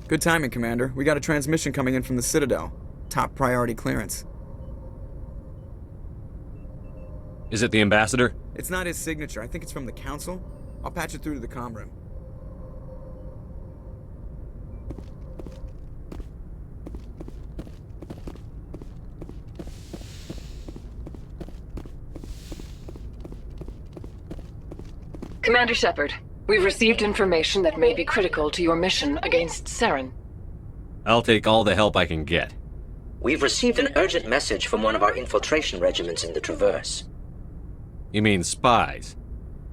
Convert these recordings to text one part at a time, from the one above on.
Good timing, Commander. We got a transmission coming in from the Citadel. Top priority clearance. Is it the Ambassador? It's not his signature. I think it's from the Council. I'll patch it through to the comm room. Commander Shepard, we've received information that may be critical to your mission against Saren. I'll take all the help I can get. We've received an urgent message from one of our infiltration regiments in the Traverse. You mean spies?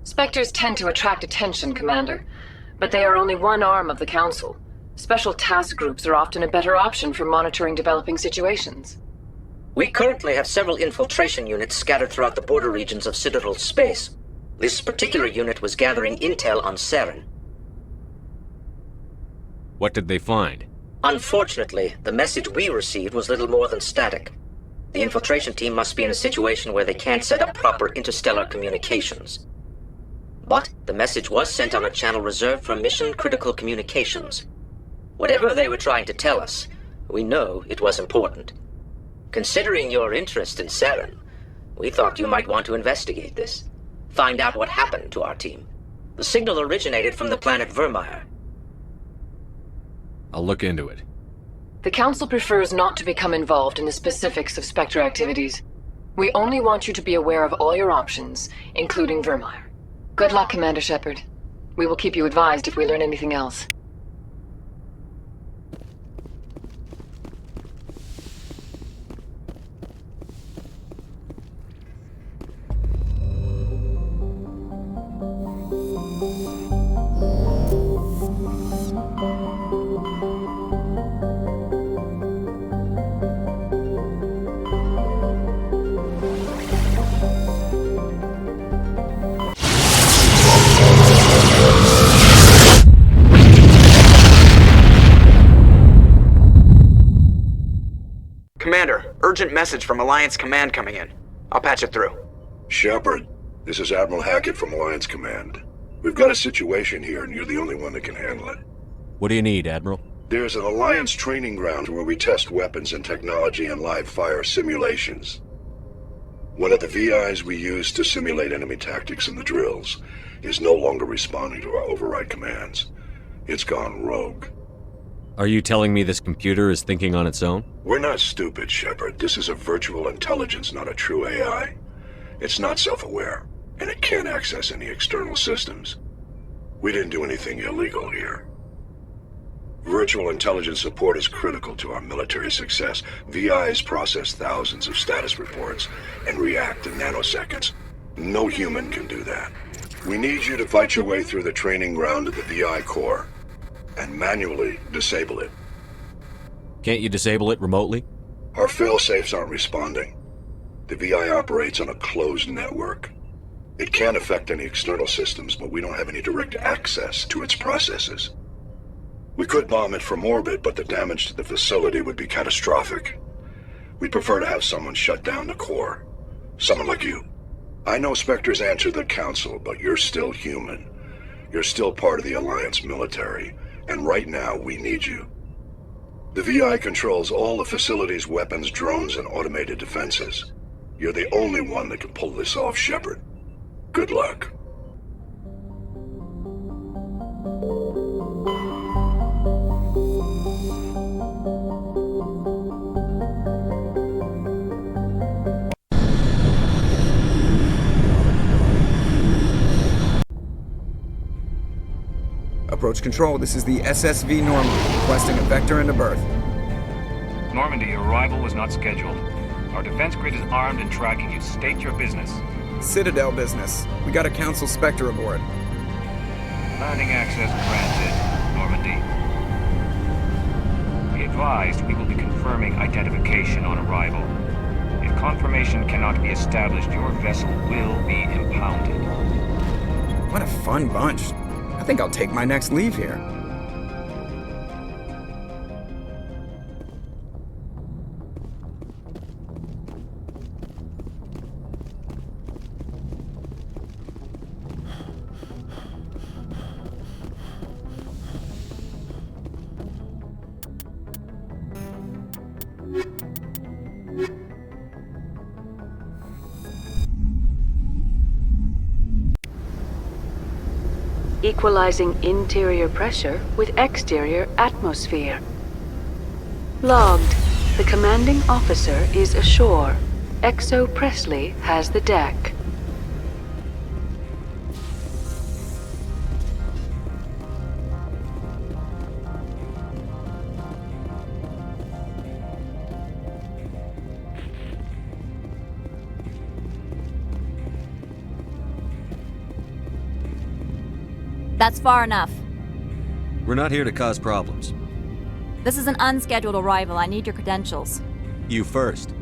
Spectres tend to attract attention, Commander, but they are only one arm of the Council. Special task groups are often a better option for monitoring developing situations. We currently have several infiltration units scattered throughout the border regions of Citadel space. This particular unit was gathering intel on Saren. What did they find? Unfortunately, the message we received was little more than static. The infiltration team must be in a situation where they can't set up proper interstellar communications. But the message was sent on a channel reserved for mission-critical communications. Whatever they were trying to tell us, we know it was important. Considering your interest in Saren, we thought you might want to investigate this. Find out what happened to our team. The signal originated from the planet Vermeer. I'll look into it. The Council prefers not to become involved in the specifics of Spectre activities. We only want you to be aware of all your options, including Vermeer. Good luck, Commander Shepard. We will keep you advised if we learn anything else. Commander, urgent message from Alliance Command coming in. I'll patch it through. Shepard, this is Admiral Hackett from Alliance Command. We've got a situation here and you're the only one that can handle it. What do you need, Admiral? There's an Alliance training ground where we test weapons and technology in live fire simulations. One of the VIs we use to simulate enemy tactics in the drills is no longer responding to our override commands. It's gone rogue. Are you telling me this computer is thinking on its own? We're not stupid, Shepard. This is a virtual intelligence, not a true AI. It's not self-aware, and it can't access any external systems. We didn't do anything illegal here. Virtual intelligence support is critical to our military success. VIs process thousands of status reports and react in nanoseconds. No human can do that. We need you to fight your way through the training ground to the VI core and manually disable it. Can't you disable it remotely? Our fail-safes aren't responding. The VI operates on a closed network. It can't affect any external systems, but we don't have any direct access to its processes. We could bomb it from orbit, but the damage to the facility would be catastrophic. We'd prefer to have someone shut down the core. Someone like you. I know Spectres answer the Council, but you're still human. You're still part of the Alliance military, and right now we need you. The VI controls all the facility's weapons, drones, and automated defenses. You're the only one that can pull this off, Shepard. Good luck. Approach control, this is the SSV Normandy, requesting a vector into berth. Normandy, your arrival was not scheduled. Our defense grid is armed and tracking you. State your business. Citadel business. We got a Council Spectre aboard. Landing access granted, Normandy. Be advised, we will be confirming identification on arrival. If confirmation cannot be established, your vessel will be impounded. What a fun bunch. I think I'll take my next leave here. equalizing interior pressure with exterior atmosphere. Logged. The commanding officer is ashore. Exo Presley has the deck. That's far enough. We're not here to cause problems. This is an unscheduled arrival. I need your credentials. You first.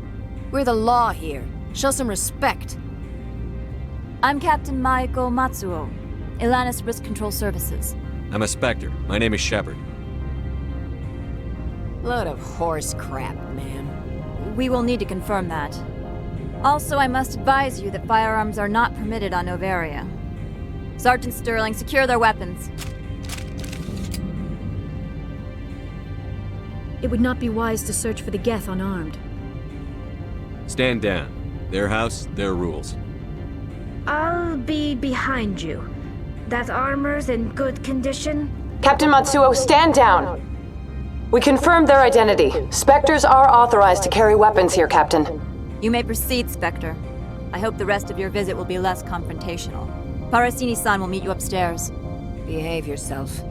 We're the law here. Show some respect. I'm Captain Maiko Matsuo, Ilanis Risk Control Services. I'm a Spectre. My name is Shepard. Load of horse crap, man. We will need to confirm that. Also, I must advise you that firearms are not permitted on Noveria. Sergeant Sterling, secure their weapons. It would not be wise to search for the Geth unarmed. Stand down. Their house, their rules. I'll be behind you. That armor's in good condition? Captain Matsuo, stand down! We confirmed their identity. Spectres are authorized to carry weapons here, Captain. You may proceed, Spectre. I hope the rest of your visit will be less confrontational. Parasini-san will meet you upstairs. Behave yourself.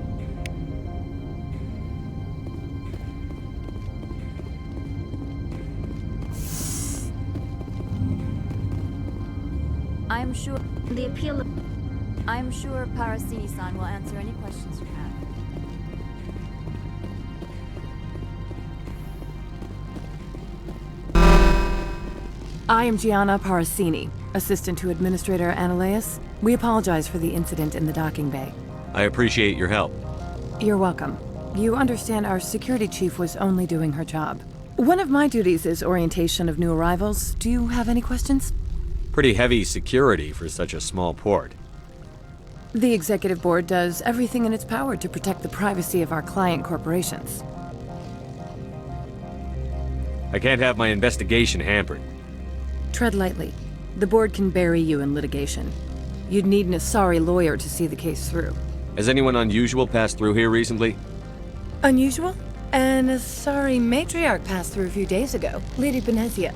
I'm sure Parasini-san will answer any questions you have. I am Gianna Parasini, assistant to Administrator Analeas. We apologize for the incident in the docking bay. I appreciate your help. You're welcome. You understand our security chief was only doing her job. One of my duties is orientation of new arrivals. Do you have any questions? Pretty heavy security for such a small port. The executive board does everything in its power to protect the privacy of our client corporations. I can't have my investigation hampered. Tread lightly. The board can bury you in litigation. You'd need an Asari lawyer to see the case through. Has anyone unusual passed through here recently? Unusual? An Asari matriarch passed through a few days ago. Lady Benezia.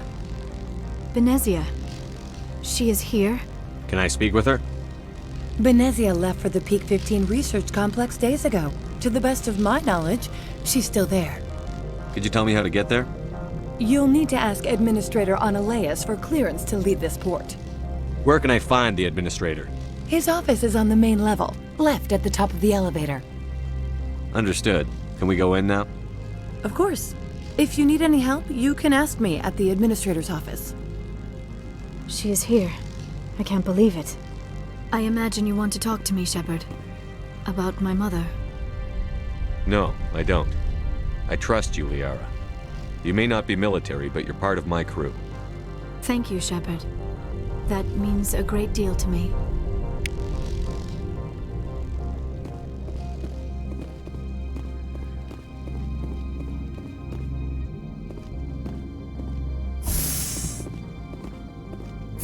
Benezia. She is here? Can I speak with her? Benezia left for the Peak 15 research complex days ago. To the best of my knowledge, she's still there. Could you tell me how to get there? You'll need to ask Administrator Analeas for clearance to leave this port. Where can I find the Administrator? His office is on the main level, left at the top of the elevator. Understood. Can we go in now? Of course. If you need any help, you can ask me at the Administrator's office. She is here. I can't believe it. I imagine you want to talk to me, Shepard. About my mother. No, I don't. I trust you, Liara. You may not be military, but you're part of my crew. Thank you, Shepard. That means a great deal to me.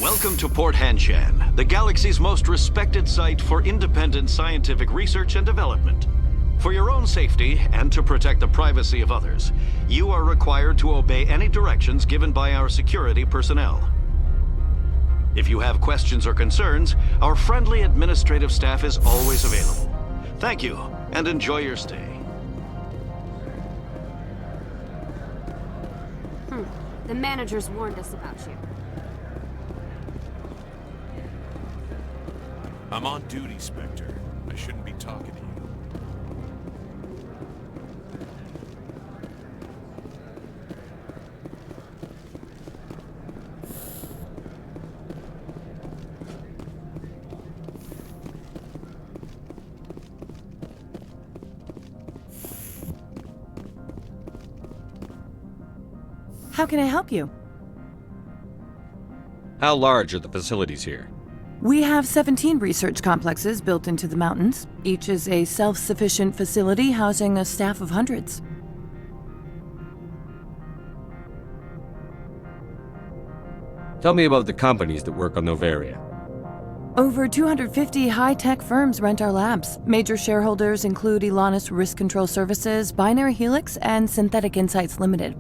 Welcome to Port Hanshan, the galaxy's most respected site for independent scientific research and development. For your own safety and to protect the privacy of others, you are required to obey any directions given by our security personnel. If you have questions or concerns, our friendly administrative staff is always available. Thank you, and enjoy your stay. The managers warned us about you. I'm on duty, Spectre. I shouldn't be talking to you. How can I help you? How large are the facilities here? We have 17 research complexes built into the mountains. Each is a self-sufficient facility housing a staff of hundreds. Tell me about the companies that work on Noveria. Over 250 high-tech firms rent our labs. Major shareholders include Elanus Risk Control Services, Binary Helix, and Synthetic Insights Limited.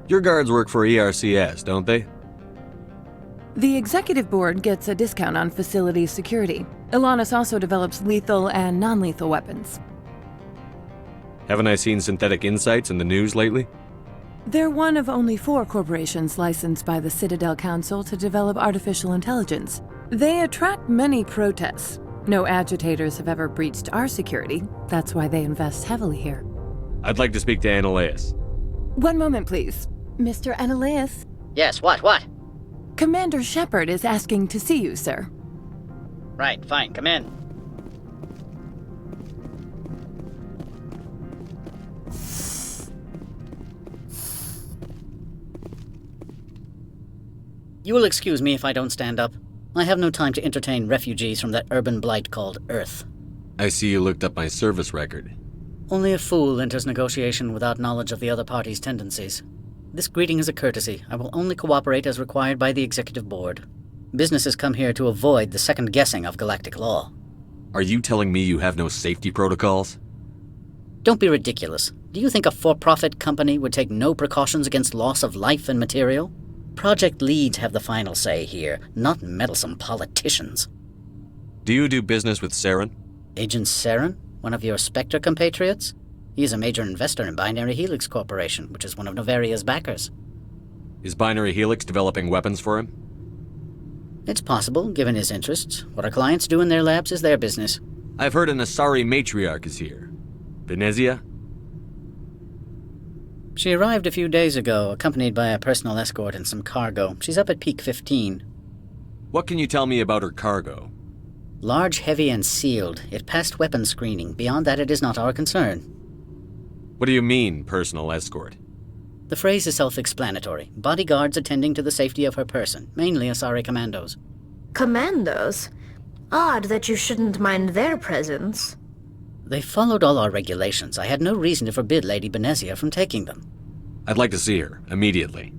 Your guards work for ERCS, don't they? The executive board gets a discount on facility security. Elanus also develops lethal and non-lethal weapons. Haven't I seen Synthetic Insights in the news lately? They're one of only 4 corporations licensed by the Citadel Council to develop artificial intelligence. They attract many protests. No agitators have ever breached our security. That's why they invest heavily here. I'd like to speak to Annaleus. One moment, please. Mr. Annaleus? Yes, what? Commander Shepard is asking to see you, sir. Right, fine, come in. You will excuse me if I don't stand up. I have no time to entertain refugees from that urban blight called Earth. I see you looked up my service record. Only a fool enters negotiation without knowledge of the other party's tendencies. This greeting is a courtesy. I will only cooperate as required by the Executive Board. Businesses come here to avoid the second guessing of galactic law. Are you telling me you have no safety protocols? Don't be ridiculous. Do you think a for-profit company would take no precautions against loss of life and material? Project leads have the final say here, not meddlesome politicians. Do you do business with Saren? Agent Saren? One of your Spectre compatriots? He is a major investor in Binary Helix Corporation, which is one of Noveria's backers. Is Binary Helix developing weapons for him? It's possible, given his interests. What our clients do in their labs is their business. I've heard an Asari matriarch is here. Venezia? She arrived a few days ago, accompanied by a personal escort and some cargo. She's up at Peak 15. What can you tell me about her cargo? Large, heavy, and sealed. It passed weapons screening. Beyond that, it is not our concern. What do you mean, personal escort? The phrase is self-explanatory. Bodyguards attending to the safety of her person, mainly Asari commandos. Commandos? Odd that you shouldn't mind their presence. They followed all our regulations. I had no reason to forbid Lady Venezia from taking them. I'd like to see her, immediately.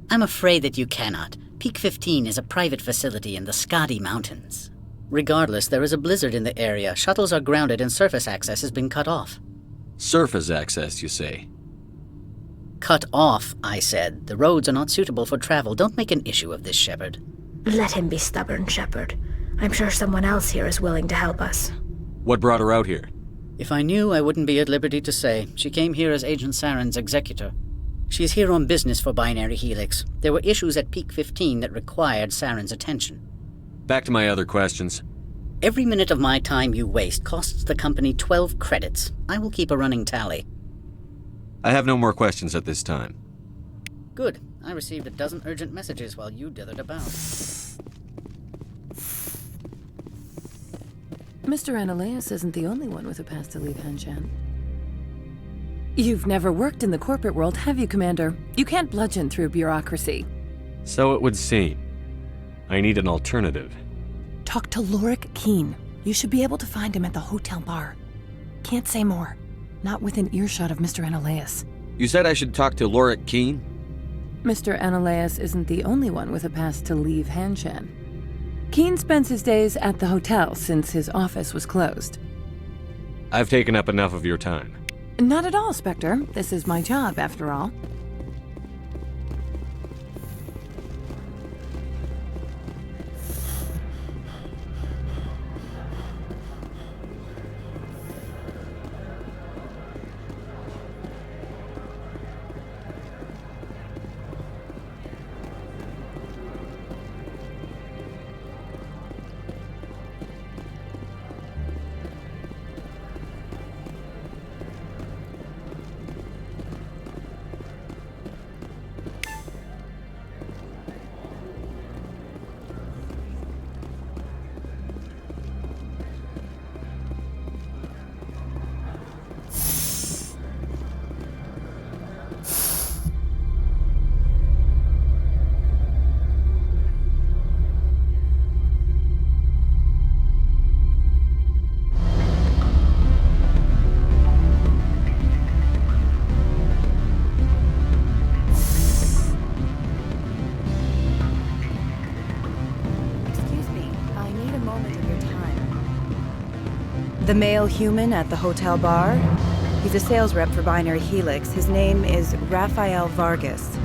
I'm afraid that you cannot. Peak 15 is a private facility in the Skadi Mountains. Regardless, there is a blizzard in the area. Shuttles are grounded and surface access has been cut off. Surface access, you say? Cut off, I said. The roads are not suitable for travel. Don't make an issue of this, Shepard. Let him be stubborn, Shepard. I'm sure someone else here is willing to help us. What brought her out here? If I knew, I wouldn't be at liberty to say. She came here as Agent Saren's executor. She's here on business for Binary Helix. There were issues at Peak 15 that required Saren's attention. Back to my other questions. Every minute of my time you waste costs the company 12 credits. I will keep a running tally. I have no more questions at this time. Good. I received a dozen urgent messages while you dithered about. Mr. Annaleus isn't the only one with a pass to leave Hanshan. You've never worked in the corporate world, have you, Commander? You can't bludgeon through bureaucracy. So it would seem. I need an alternative. Talk to Lorik Keen. You should be able to find him at the hotel bar. Can't say more. Not within earshot of Mr. Annaleus. You said I should talk to Lorik Keen? Mr. Annaleus isn't the only one with a pass to leave Hanshan. Keen spends his days at the hotel since his office was closed. I've taken up enough of your time. Not at all, Spectre. This is my job, after all. The male human at the hotel bar? He's a sales rep for Binary Helix. His name is Rafael Vargas.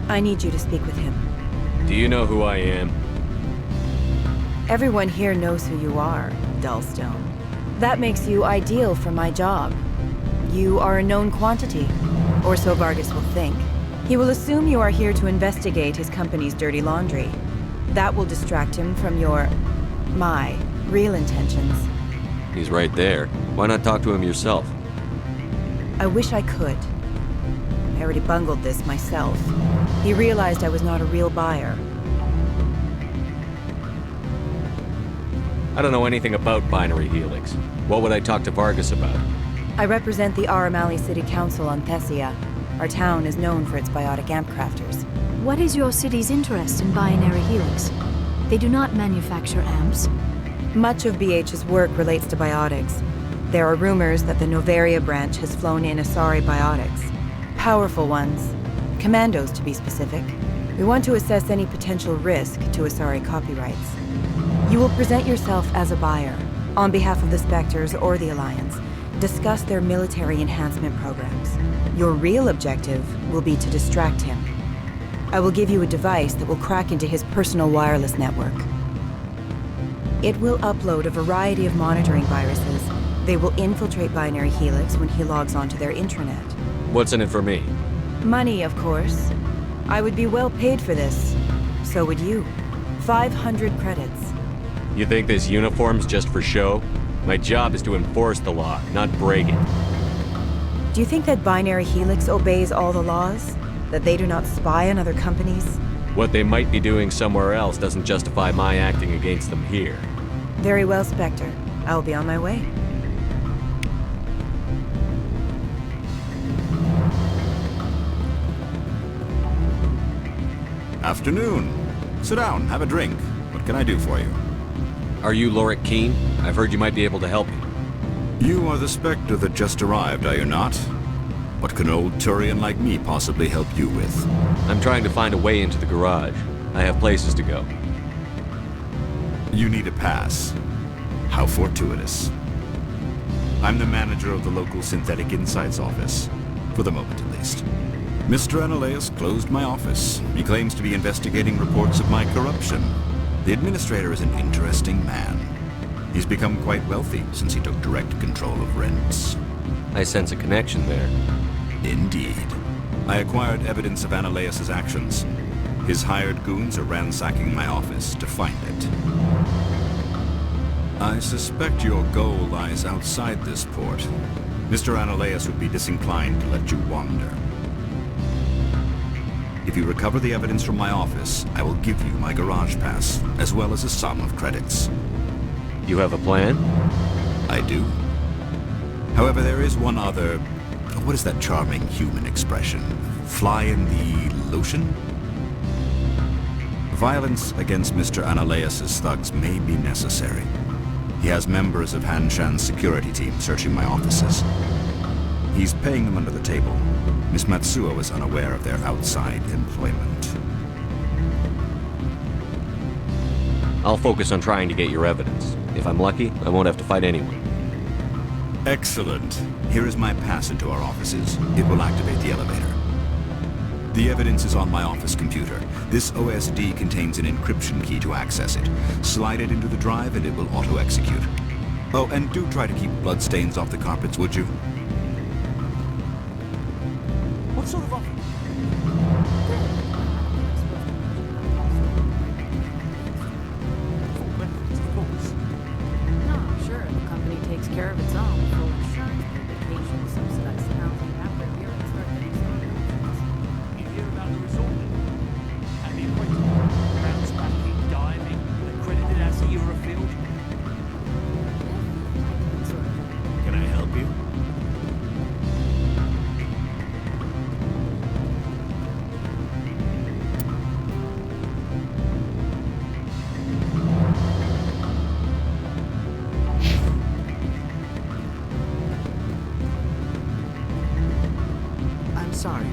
I need you to speak with him. Do you know who I am? Everyone here knows who you are, Dullstone. That makes you ideal for my job. You are a known quantity, or so Vargas will think. He will assume you are here to investigate his company's dirty laundry. That will distract him from my real intentions. He's right there. Why not talk to him yourself? I wish I could. I already bungled this myself. He realized I was not a real buyer. I don't know anything about Binary Helix. What would I talk to Vargas about? I represent the Aramali City Council on Thessia. Our town is known for its biotic amp crafters. What is your city's interest in Binary Helix? They do not manufacture amps. Much of BH's work relates to biotics. There are rumors that the Noveria branch has flown in Asari biotics. Powerful ones. Commandos, to be specific. We want to assess any potential risk to Asari copyrights. You will present yourself as a buyer, on behalf of the Spectres or the Alliance. Discuss their military enhancement programs. Your real objective will be to distract him. I will give you a device that will crack into his personal wireless network. It will upload a variety of monitoring viruses. They will infiltrate Binary Helix when he logs onto their intranet. What's in it for me? Money, of course. I would be well paid for this. So would you. 500 credits. You think this uniform's just for show? My job is to enforce the law, not break it. Do you think that Binary Helix obeys all the laws? That they do not spy on other companies? What they might be doing somewhere else doesn't justify my acting against them here. Very well, Spectre. I will be on my way. Afternoon. Sit down, have a drink. What can I do for you? Are you Lorik Keen? I've heard you might be able to help me. You are the Spectre that just arrived, are you not? What can an old Turian like me possibly help you with? I'm trying to find a way into the garage. I have places to go. You need a pass. How fortuitous. I'm the manager of the local Synthetic Insights office. For the moment, at least. Mr. Analaeus closed my office. He claims to be investigating reports of my corruption. The administrator is an interesting man. He's become quite wealthy since he took direct control of rents. I sense a connection there. Indeed. I acquired evidence of Analaeus' actions. His hired goons are ransacking my office to find it. I suspect your goal lies outside this port. Mr. Analaeus would be disinclined to let you wander. If you recover the evidence from my office, I will give you my garage pass, as well as a sum of credits. You have a plan? I do. However, there is one other... What is that charming human expression? Fly in the lotion? Violence against Mr. Analaeus' thugs may be necessary. He has members of Hanshan's security team searching my offices. He's paying them under the table. Miss Matsuo is unaware of their outside employment. I'll focus on trying to get your evidence. If I'm lucky, I won't have to fight anyone. Excellent. Here is my pass into our offices. It will activate the elevator. The evidence is on my office computer. This OSD contains an encryption key to access it. Slide it into the drive and it will auto-execute. Oh, and do try to keep bloodstains off the carpets, would you? What sort of offer? No, sure, the company takes care of its own. Full insurance, vacation, subsidized housing, after a year and start getting stock options. You hear about the resort and the equator. Rounds packing, diving, accredited as a Eurofield. Can I help you? I'm sorry.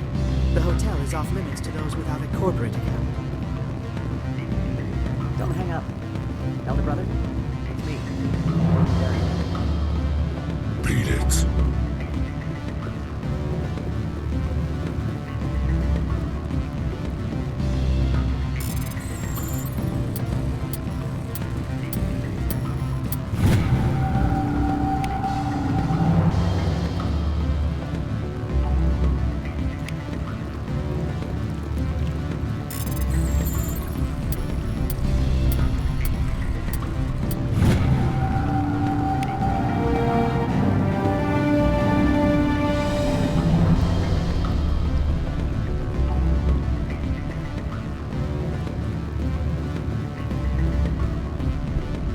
The hotel is off limits to those without a corporate account. Don't hang up. Elder brother, it's me. counterparts.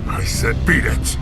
I said beat it!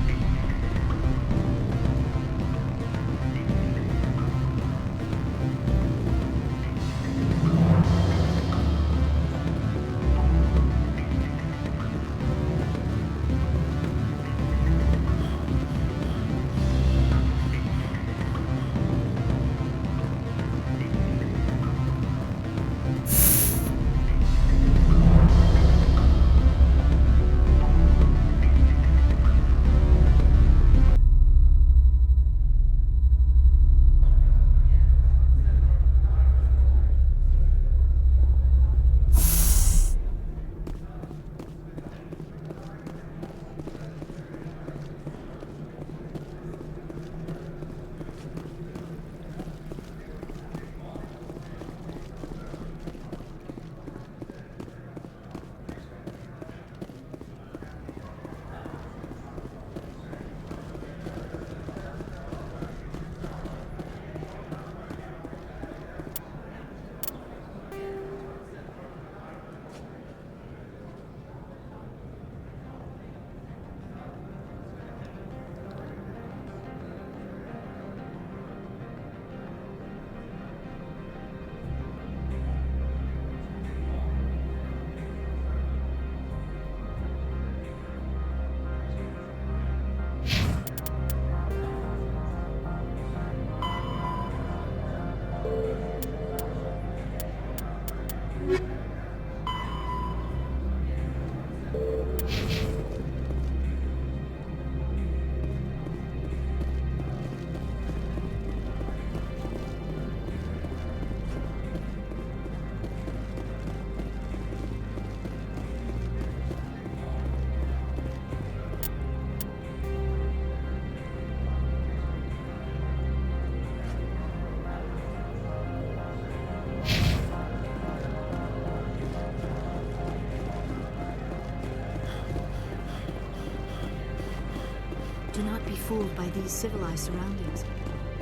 Do not be fooled by these civilized surroundings.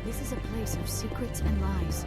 This is a place of secrets and lies.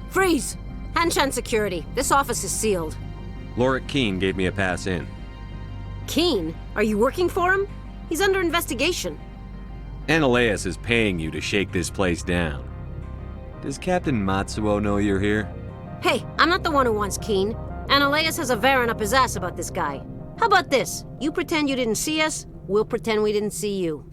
Freeze! Hanshan security. This office is sealed. Lorik Keene gave me a pass in. Keene? Are you working for him? He's under investigation. Ananias is paying you to shake this place down. Does Captain Matsuo know you're here? Hey, I'm not the one who wants Keene. Ananias has a Varen up his ass about this guy. How about this? You pretend you didn't see us, we'll pretend we didn't see you.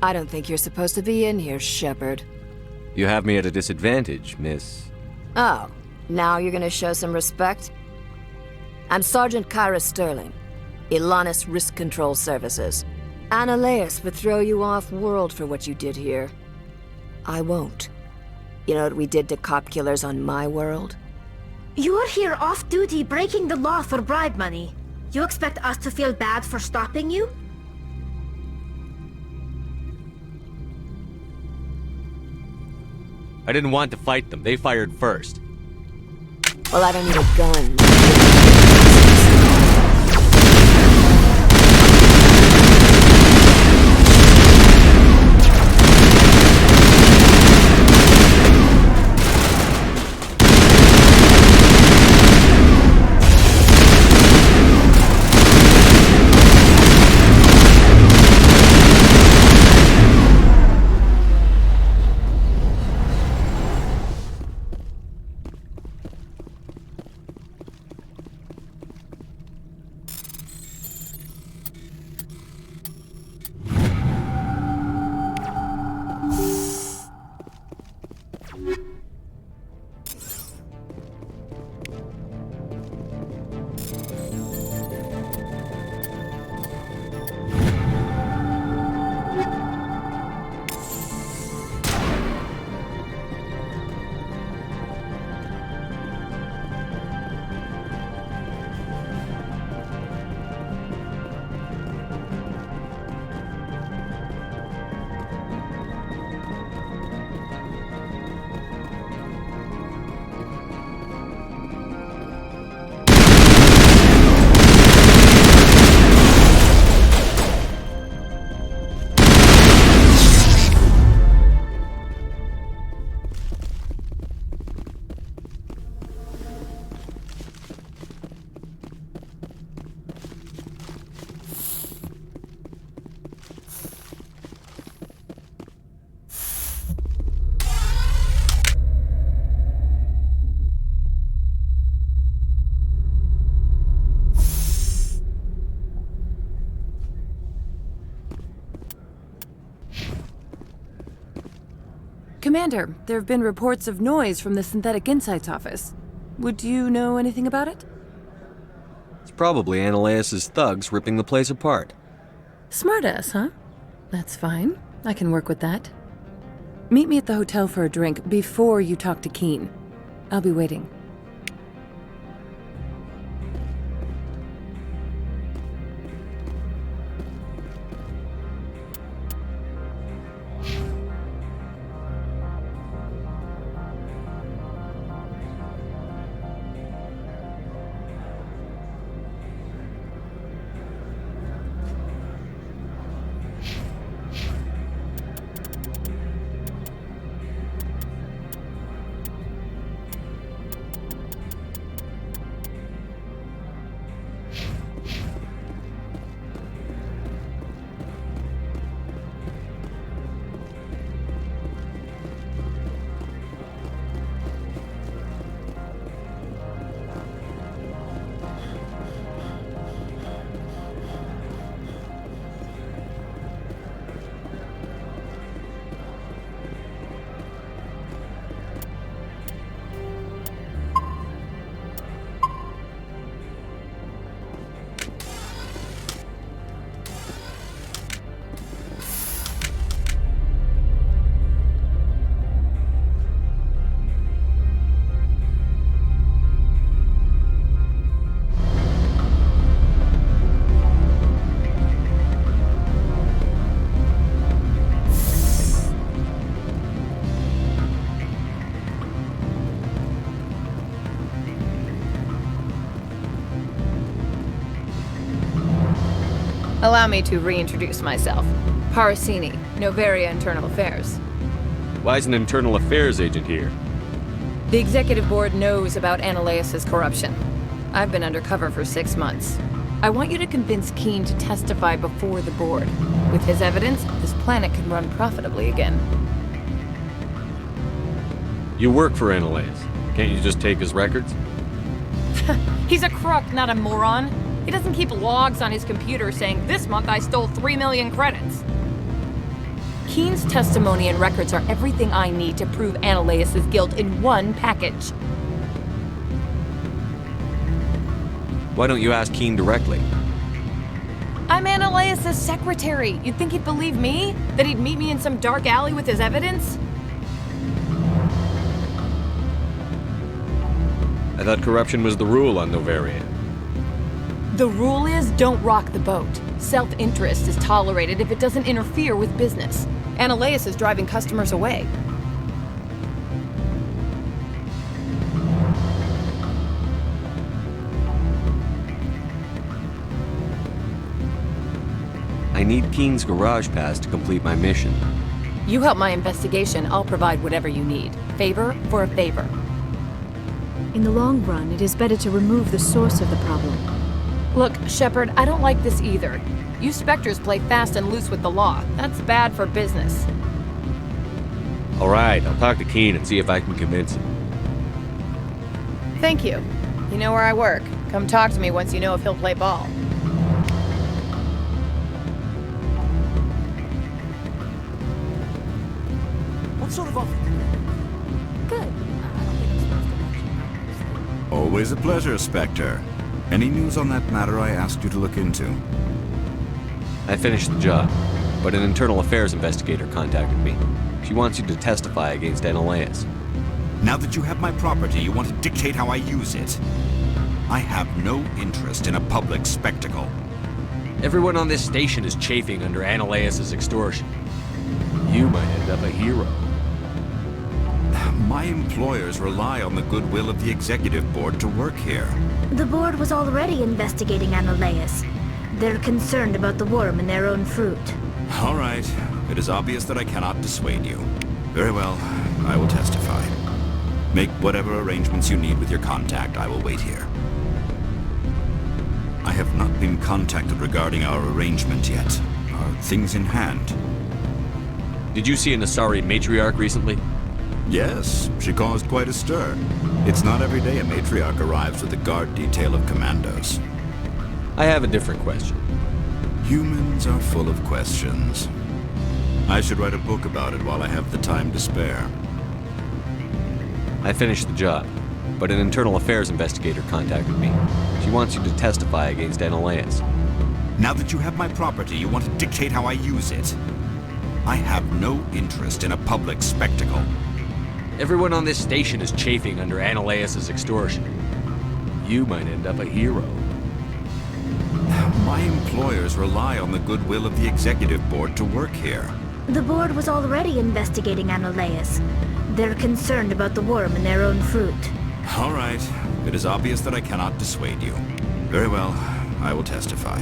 I don't think you're supposed to be in here, Shepard. You have me at a disadvantage, Miss. Oh, now you're gonna show some respect? I'm Sergeant Kyra Sterling, Ilanis Risk Control Services. Annaleus would throw you off-world for what you did here. I won't. You know what we did to cop killers on my world? You're here off-duty breaking the law for bribe money. You expect us to feel bad for stopping you? I didn't want to fight them. They fired first. Well, I don't need a gun. Commander, there have been reports of noise from the Synthetic Insights office. Would you know anything about it? It's probably Annaleus' thugs ripping the place apart. Smartass, huh? That's fine. I can work with that. Meet me at the hotel for a drink before you talk to Keen. I'll be waiting. Allow me to reintroduce myself. Parasini, Noveria Internal Affairs. Why is an internal affairs agent here? The Executive Board knows about Annaleus' corruption. I've been undercover for 6 months. I want you to convince Keen to testify before the Board. With his evidence, this planet can run profitably again. You work for Annaleus. Can't you just take his records? He's a crook, not a moron. He doesn't keep logs on his computer saying, "This month I stole 3 million credits." Keen's testimony and records are everything I need to prove Analaeus' guilt in one package. Why don't you ask Keen directly? I'm Analaeus' secretary. You'd think he'd believe me? That he'd meet me in some dark alley with his evidence? I thought corruption was the rule on Noveria. The rule is don't rock the boat. Self-interest is tolerated if it doesn't interfere with business. Analaeus is driving customers away. I need Keen's garage pass to complete my mission. You help my investigation, I'll provide whatever you need. Favor for a favor. In the long run, it is better to remove the source of the problem. Look, Shepard, I don't like this either. You Spectres play fast and loose with the law. That's bad for business. All right, I'll talk to Keen and see if I can convince him. Thank you. You know where I work. Come talk to me once you know if he'll play ball. What sort of offer? Good. I don't think I'm supposed to mention that. Always a pleasure, Spectre. Any news on that matter I asked you to look into? I finished the job, but an internal affairs investigator contacted me. She wants you to testify against Analaeus. Now that you have my property, you want to dictate how I use it. I have no interest in a public spectacle. Everyone on this station is chafing under Analaeus' extortion. You might end up a hero. My employers rely on the goodwill of the executive board to work here. The board was already investigating Analaeus. They're concerned about the worm in their own fruit. All right. It is obvious that I cannot dissuade you. Very well. I will testify. Make whatever arrangements you need with your contact. I will wait here. I have not been contacted regarding our arrangement yet. Are things in hand? Did you see an Asari matriarch recently? Yes, she caused quite a stir. It's not every day a matriarch arrives with a guard detail of commandos. I have a different question. Humans are full of questions. I should write a book about it while I have the time to spare. I finished the job, but an internal affairs investigator contacted me. She wants you to testify against Analaeus. Now that you have my property, you want to dictate how I use it. I have no interest in a public spectacle. Everyone on this station is chafing under Analaeus' extortion. You might end up a hero. My employers rely on the goodwill of the executive board to work here. The board was already investigating Analaeus. They're concerned about the worm in their own fruit. All right. It is obvious that I cannot dissuade you. Very well. I will testify.